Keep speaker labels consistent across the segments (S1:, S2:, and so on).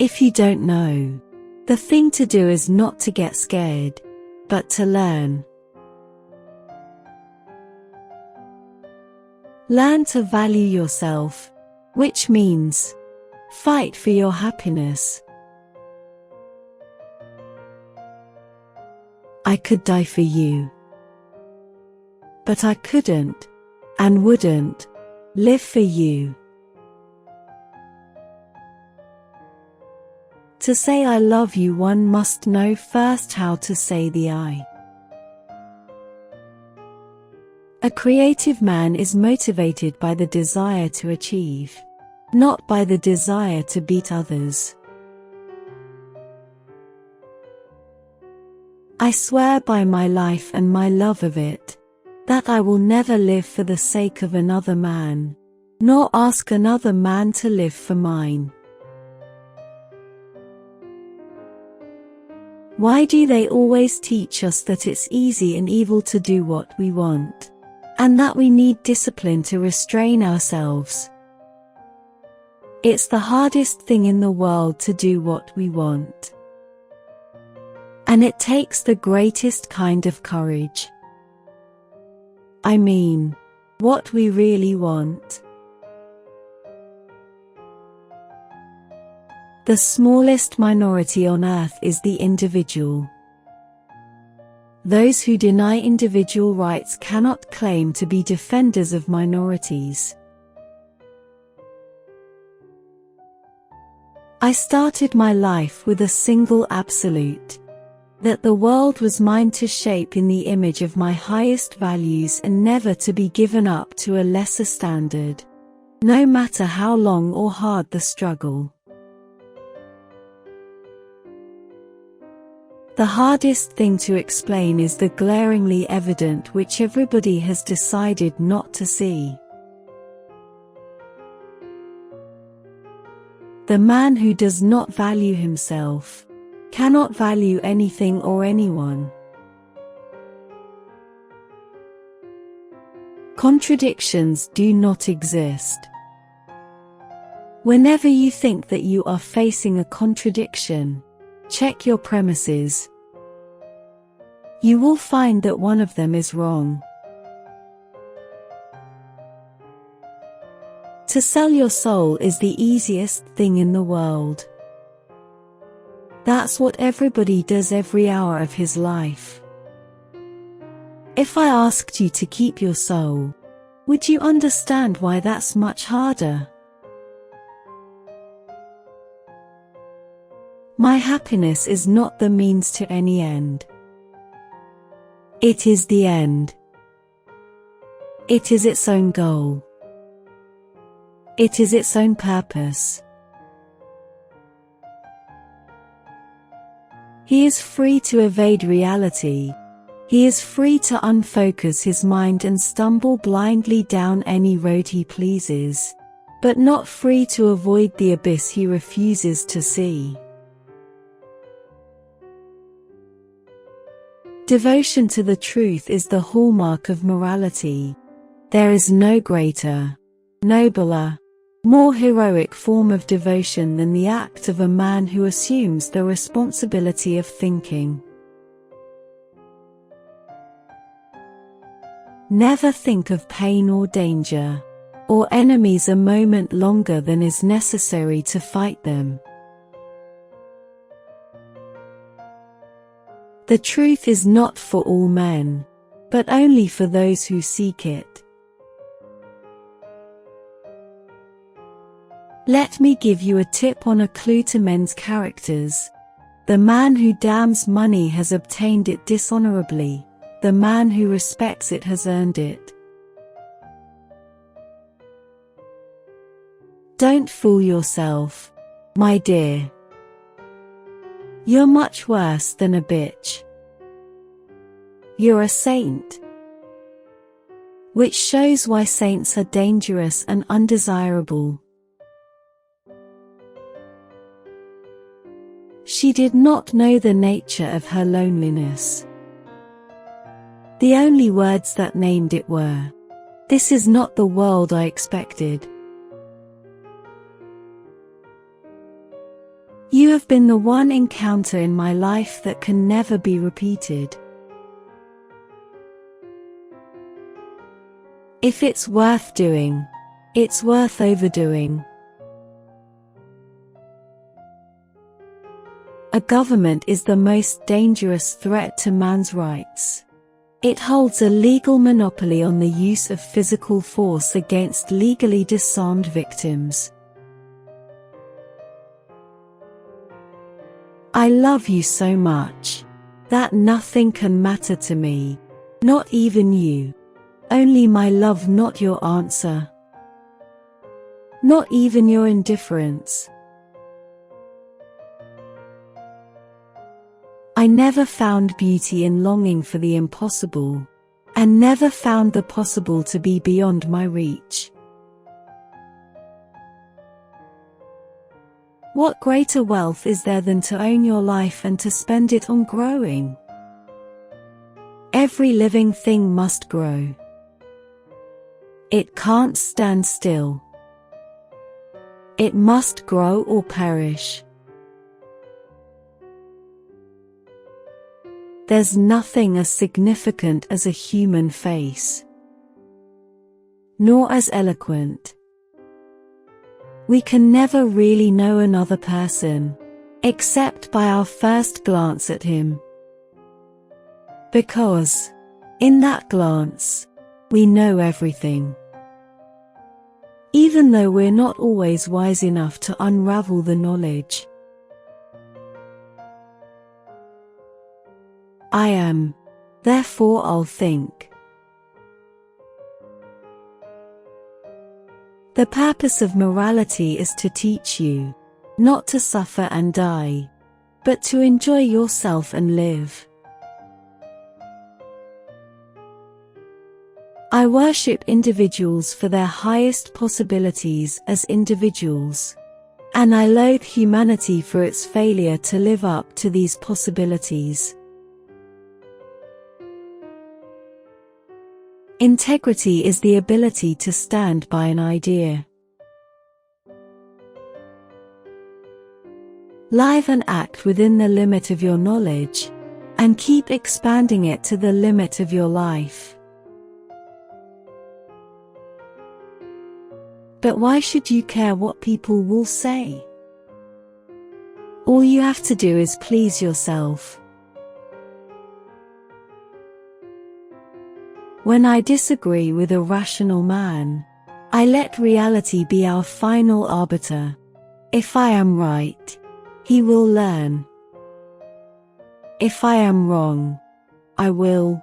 S1: If you don't know, the thing to do is not to get scared, but to learn. Learn to value yourself, which means fight for your happiness. I could die for you, but I couldn't, and wouldn't, live for you. To say I love you, one must know first how to say the I. A creative man is motivated by the desire to achieve, not by the desire to beat others. I swear by my life and my love of it, that I will never live for the sake of another man, nor ask another man to live for mine. Why do they always teach us that it's easy and evil to do what we want, and that we need discipline to restrain ourselves? It's the hardest thing in the world to do what we want. And it takes the greatest kind of courage. I mean, what we really want. The smallest minority on earth is the individual. Those who deny individual rights cannot claim to be defenders of minorities. I started my life with a single absolute, that the world was mine to shape in the image of my highest values and never to be given up to a lesser standard, no matter how long or hard the struggle. The hardest thing to explain is the glaringly evident which everybody has decided not to see. The man who does not value himself cannot value anything or anyone. Contradictions do not exist. Whenever you think that you are facing a contradiction, check your premises. You will find that one of them is wrong. To sell your soul is the easiest thing in the world. That's what everybody does every hour of his life. If I asked you to keep your soul, would you understand why that's much harder? My happiness is not the means to any end. It is the end. It is its own goal. It is its own purpose. He is free to evade reality. He is free to unfocus his mind and stumble blindly down any road he pleases, but not free to avoid the abyss he refuses to see. Devotion to the truth is the hallmark of morality. There is no greater, nobler, more heroic form of devotion than the act of a man who assumes the responsibility of thinking. Never think of pain or danger, or enemies a moment longer than is necessary to fight them. The truth is not for all men, but only for those who seek it. Let me give you a tip on a clue to men's characters. The man who damns money has obtained it dishonorably. The man who respects it has earned it. Don't fool yourself, my dear. You're much worse than a bitch. You're a saint. Which shows why saints are dangerous and undesirable. She did not know the nature of her loneliness. The only words that named it were, "This is not the world I expected." You have been the one encounter in my life that can never be repeated. If it's worth doing, it's worth overdoing. A government is the most dangerous threat to man's rights. It holds a legal monopoly on the use of physical force against legally disarmed victims. I love you so much that nothing can matter to me, not even you. Only my love, not your answer. Not even your indifference. I never found beauty in longing for the impossible, and never found the possible to be beyond my reach. What greater wealth is there than to own your life and to spend it on growing? Every living thing must grow. It can't stand still. It must grow or perish. There's nothing as significant as a human face, nor as eloquent. We can never really know another person, except by our first glance at him. Because, in that glance, we know everything. Even though we're not always wise enough to unravel the knowledge. I am, therefore I'll think. The purpose of morality is to teach you, not to suffer and die, but to enjoy yourself and live. I worship individuals for their highest possibilities as individuals, and I loathe humanity for its failure to live up to these possibilities. Integrity is the ability to stand by an idea. Live and act within the limit of your knowledge, and keep expanding it to the limit of your life. But why should you care what people will say? All you have to do is please yourself. When I disagree with a rational man, I let reality be our final arbiter. If I am right, he will learn. If I am wrong, I will.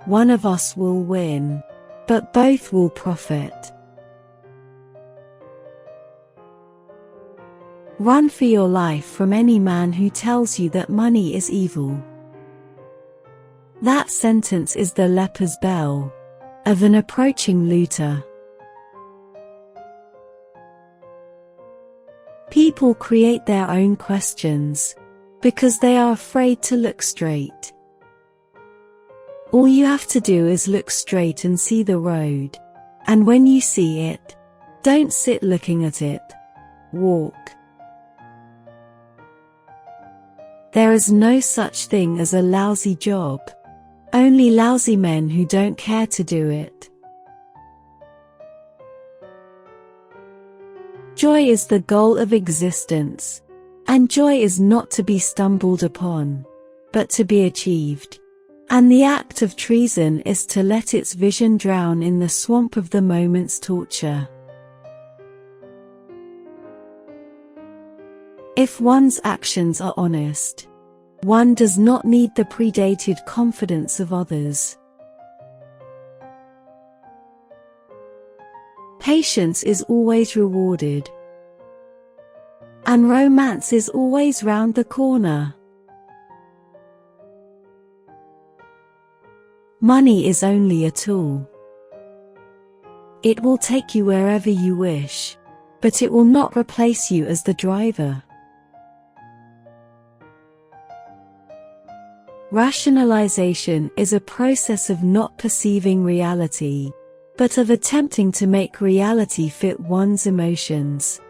S1: One of us will win, but both will profit. Run for your life from any man who tells you that money is evil. That sentence is the leper's bell of an approaching looter. People create their own questions because they are afraid to look straight. All you have to do is look straight and see the road, and when you see it, don't sit looking at it. Walk. There is no such thing as a lousy job. Only lousy men who don't care to do it. Joy is the goal of existence, and joy is not to be stumbled upon, but to be achieved. And the act of treason is to let its vision drown in the swamp of the moment's torture. If one's actions are honest, one does not need the predated confidence of others. Patience is always rewarded, and romance is always round the corner. Money is only a tool. It will take you wherever you wish, but it will not replace you as the driver. Rationalization is a process of not perceiving reality, but of attempting to make reality fit one's emotions.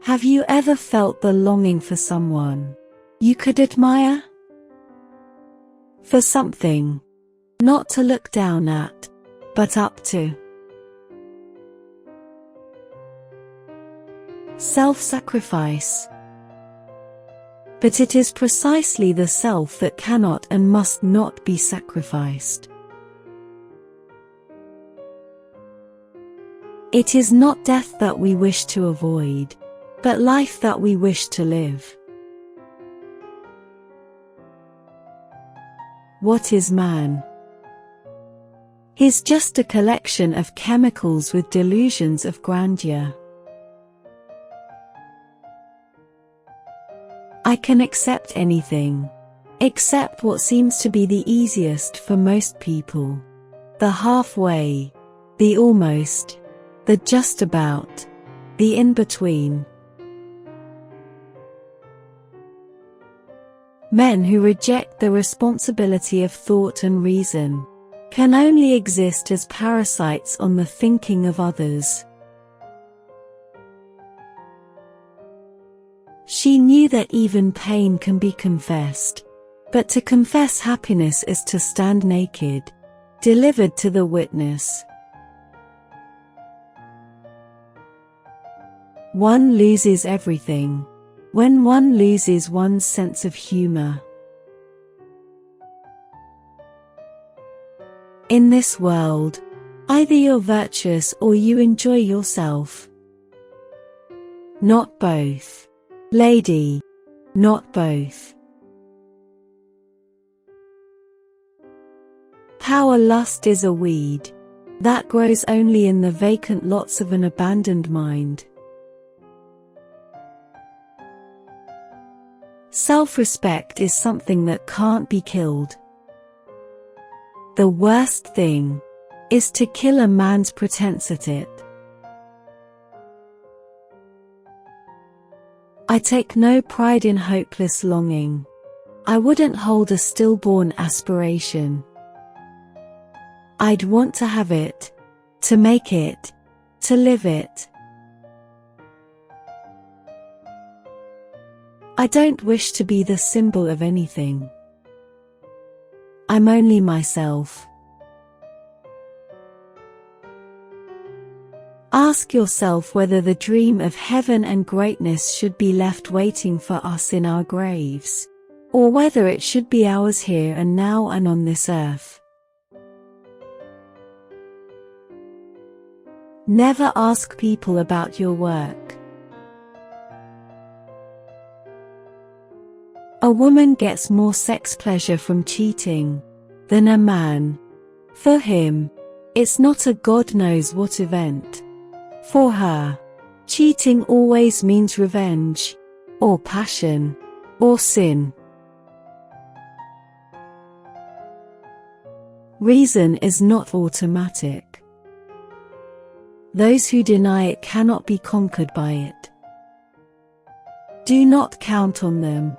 S1: Have you ever felt the longing for someone you could admire? For something not to look down at, but up to. Self-sacrifice. But it is precisely the self that cannot and must not be sacrificed. It is not death that we wish to avoid, but life that we wish to live. What is man? He's just a collection of chemicals with delusions of grandeur. I can accept anything, except what seems to be the easiest for most people. The halfway, the almost, the just about, the in-between. Men who reject the responsibility of thought and reason can only exist as parasites on the thinking of others. She knew that even pain can be confessed, but to confess happiness is to stand naked, delivered to the witness. One loses everything when one loses one's sense of humor. In this world, either you're virtuous or you enjoy yourself. Not both. Lady, not both. Power lust is a weed that grows only in the vacant lots of an abandoned mind. Self-respect is something that can't be killed. The worst thing is to kill a man's pretense at it. I take no pride in hopeless longing. I wouldn't hold a stillborn aspiration. I'd want to have it, to make it, to live it. I don't wish to be the symbol of anything. I'm only myself. Ask yourself whether the dream of heaven and greatness should be left waiting for us in our graves, or whether it should be ours here and now and on this earth. Never ask people about your work. A woman gets more sex pleasure from cheating than a man. For him, it's not a God knows what event. For her, cheating always means revenge, or passion, or sin. Reason is not automatic. Those who deny it cannot be conquered by it. Do not count on them.